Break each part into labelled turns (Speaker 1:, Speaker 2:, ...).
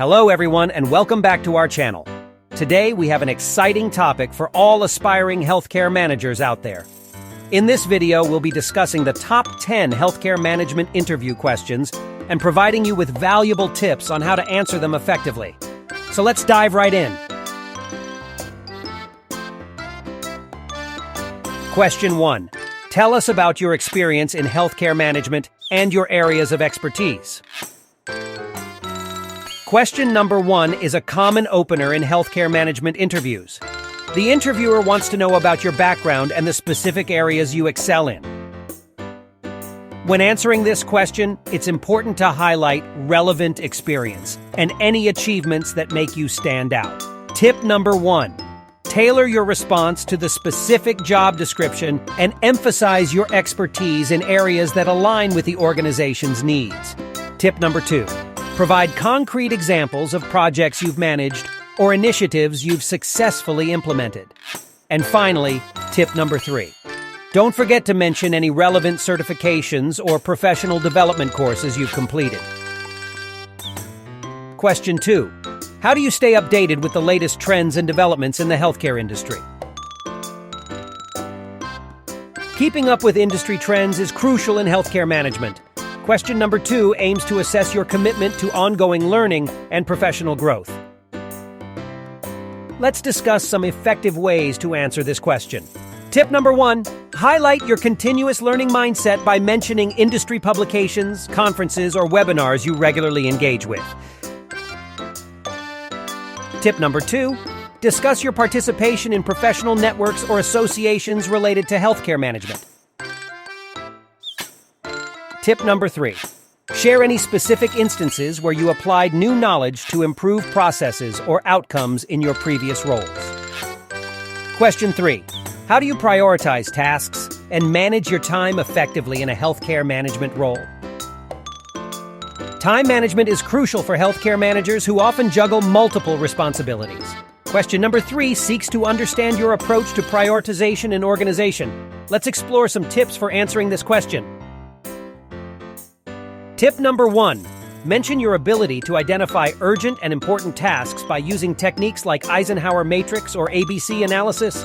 Speaker 1: Hello everyone and welcome back to our channel. Today we have an exciting topic for all aspiring healthcare managers out there. In this video we'll be discussing the top 10 healthcare management interview questions and providing you with valuable tips on how to answer them effectively. So let's dive right in. Question 1. Tell us about your experience in healthcare management and your areas of expertise. Question number 1 is a common opener in healthcare management interviews. The interviewer wants to know about your background and the specific areas you excel in. When answering this question, it's important to highlight relevant experience and any achievements that make you stand out. Tip number 1. Tailor your response to the specific job description and emphasize your expertise in areas that align with the organization's needs. Tip number 2. Provide concrete examples of projects you've managed or initiatives you've successfully implemented. And finally, tip number 3. Don't forget to mention any relevant certifications or professional development courses you've completed. Question 2. How do you stay updated with the latest trends and developments in the healthcare industry? Keeping up with industry trends is crucial in healthcare management. Question number 2 aims to assess your commitment to ongoing learning and professional growth. Let's discuss some effective ways to answer this question. Tip number 1, highlight your continuous learning mindset by mentioning industry publications, conferences, or webinars you regularly engage with. Tip number 2, discuss your participation in professional networks or associations related to healthcare management. Tip number 3, share any specific instances where you applied new knowledge to improve processes or outcomes in your previous roles. Question 3, how do you prioritize tasks and manage your time effectively in a healthcare management role? Time management is crucial for healthcare managers who often juggle multiple responsibilities. Question number 3 seeks to understand your approach to prioritization and organization. Let's explore some tips for answering this question. Tip number 1, mention your ability to identify urgent and important tasks by using techniques like Eisenhower matrix or ABC analysis.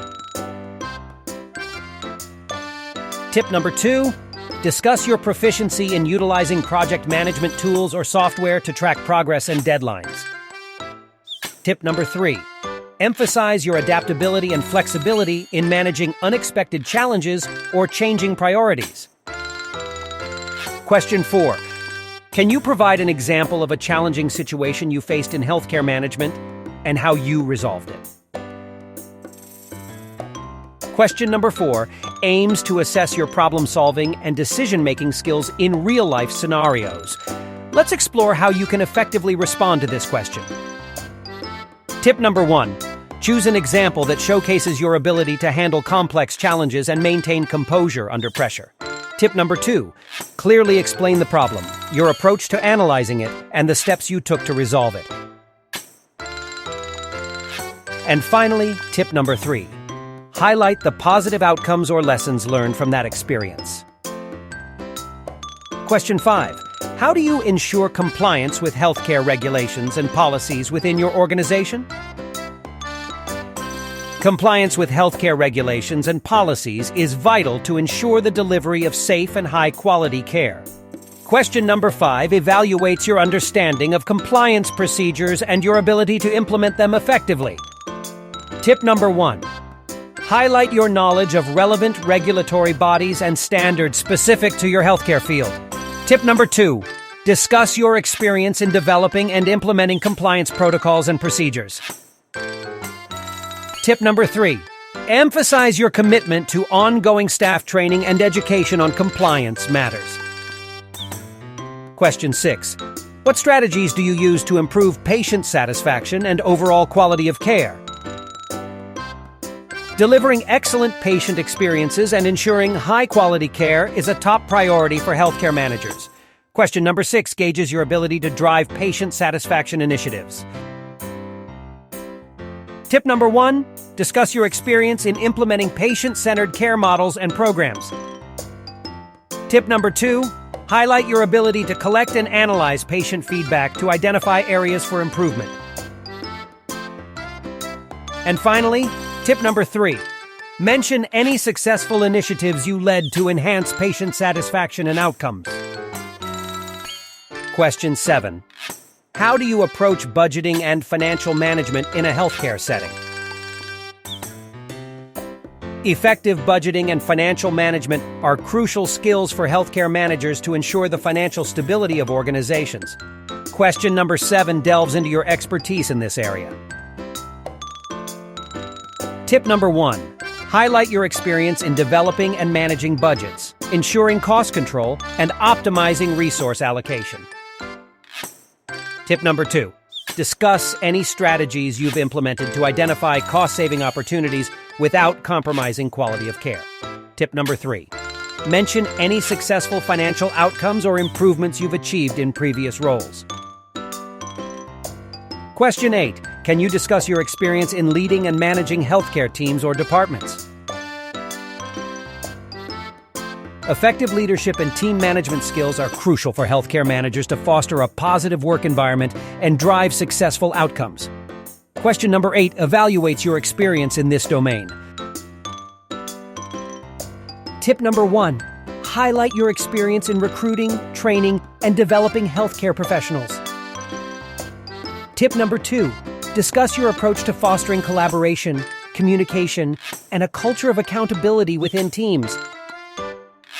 Speaker 1: Tip number 2, discuss your proficiency in utilizing project management tools or software to track progress and deadlines. Tip number 3, emphasize your adaptability and flexibility in managing unexpected challenges or changing priorities. Question 4, can you provide an example of a challenging situation you faced in healthcare management and how you resolved it? Question number 4 aims to assess your problem-solving and decision-making skills in real-life scenarios. Let's explore how you can effectively respond to this question. Tip number 1, choose an example that showcases your ability to handle complex challenges and maintain composure under pressure. Tip number 2, clearly explain the problem, your approach to analyzing it, and the steps you took to resolve it. And finally, tip number 3, highlight the positive outcomes or lessons learned from that experience. Question 5, how do you ensure compliance with healthcare regulations and policies within your organization? Compliance with healthcare regulations and policies is vital to ensure the delivery of safe and high-quality care. Question number 5 evaluates your understanding of compliance procedures and your ability to implement them effectively. Tip number 1, highlight your knowledge of relevant regulatory bodies and standards specific to your healthcare field. Tip number 2, discuss your experience in developing and implementing compliance protocols and procedures. Tip number 3, emphasize your commitment to ongoing staff training and education on compliance matters. Question 6, what strategies do you use to improve patient satisfaction and overall quality of care? Delivering excellent patient experiences and ensuring high-quality care is a top priority for healthcare managers. Question number 6 gauges your ability to drive patient satisfaction initiatives. Tip number 1, discuss your experience in implementing patient-centered care models and programs. Tip number 2, Highlight your ability to collect and analyze patient feedback to identify areas for improvement. And finally, tip number 3. Mention any successful initiatives you led to enhance patient satisfaction and outcomes. Question 7. How do you approach budgeting and financial management in a healthcare setting? Effective budgeting and financial management are crucial skills for healthcare managers to ensure the financial stability of organizations. Question number 7 delves into your expertise in this area. Tip number 1. Highlight your experience in developing and managing budgets, ensuring cost control, and optimizing resource allocation. Tip number 2. Discuss any strategies you've implemented to identify cost-saving opportunities without compromising quality of care. Tip number 3. Mention any successful financial outcomes or improvements you've achieved in previous roles. Question 8. Can you discuss your experience in leading and managing healthcare teams or departments? Effective leadership and team management skills are crucial for healthcare managers to foster a positive work environment and drive successful outcomes. Question number 8 evaluates your experience in this domain. Tip number 1. Highlight your experience in recruiting, training, and developing healthcare professionals. Tip number 2. Discuss your approach to fostering collaboration, communication, and a culture of accountability within teams.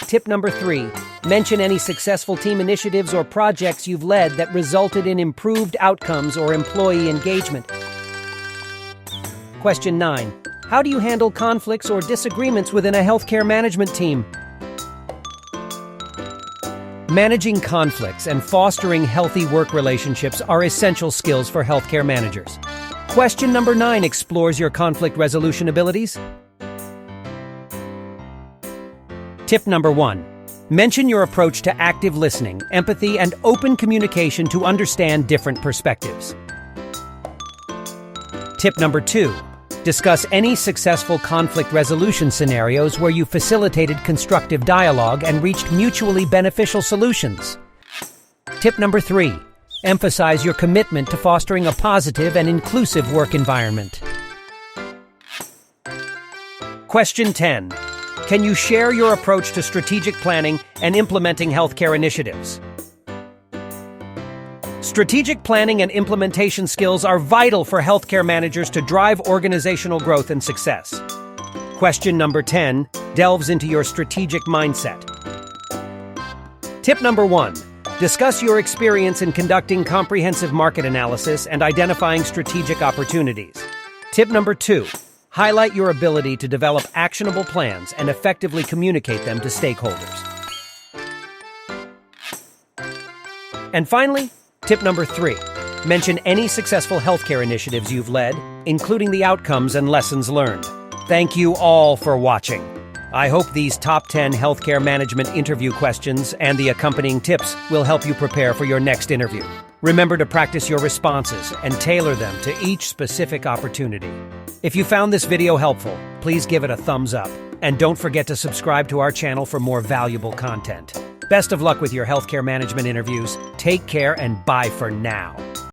Speaker 1: Tip number 3. Mention any successful team initiatives or projects you've led that resulted in improved outcomes or employee engagement. Question 9. How do you handle conflicts or disagreements within a healthcare management team? Managing conflicts and fostering healthy work relationships are essential skills for healthcare managers. Question number 9 explores your conflict resolution abilities. Tip number 1. Mention your approach to active listening, empathy, and open communication to understand different perspectives. Tip number 2. Discuss any successful conflict resolution scenarios where you facilitated constructive dialogue and reached mutually beneficial solutions. Tip number 3. Emphasize your commitment to fostering a positive and inclusive work environment. Question 10. Can you share your approach to strategic planning and implementing healthcare initiatives? Strategic planning and implementation skills are vital for healthcare managers to drive organizational growth and success. Question number 10 delves into your strategic mindset. Tip number 1. Discuss your experience in conducting comprehensive market analysis and identifying strategic opportunities. Tip number 2. Highlight your ability to develop actionable plans and effectively communicate them to stakeholders. And finally, tip number 3. Mention any successful healthcare initiatives you've led, including the outcomes and lessons learned. Thank you all for watching. I hope these top 10 healthcare management interview questions and the accompanying tips will help you prepare for your next interview. Remember to practice your responses and tailor them to each specific opportunity. If you found this video helpful, please give it a thumbs up. And don't forget to subscribe to our channel for more valuable content. Best of luck with your healthcare management interviews. Take care and bye for now.